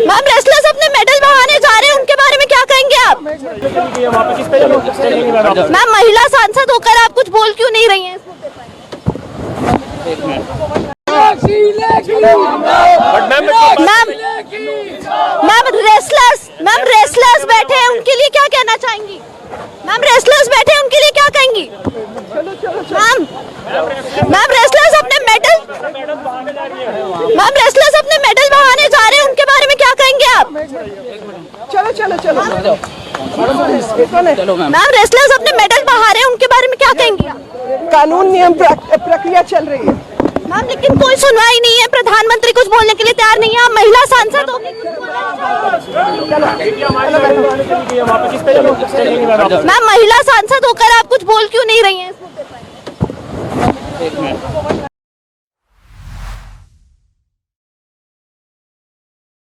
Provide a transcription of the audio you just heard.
Ma'am wrestlers अपने medal बहाने जा रहे हैं, उनके बारे में क्या कहेंगे आप? मैम महिला सांसद होकर आप कुछ बोल क्यों नहीं रही हैं इस मुद्दे पर? मैम रेसलर्स बैठे हैं, उनके लिए क्या कहना चाहेंगी? मैम रेसलर्स बैठे हैं, उनके लिए क्या कहेंगी? मैम रेसलर्स अपने मेडल बहाने जा रहे हैं, उनके बारे में क्या कहेंगे आप? चलो मैम रेसलर्स अपने मेडल बहा रहे हैं, उनके बारे में क्या कहेंगी? कानून नियम प्रक्रिया चल रही है मैम, लेकिन कोई सुनवाई नहीं है, प्रधानमंत्री कुछ बोलने के लिए तैयार नहीं है। आप महिला सांसद हो, मैम महिला सांसद होकर आप कुछ बोल क्यों नहीं रही हैं इस मुद्दे पर?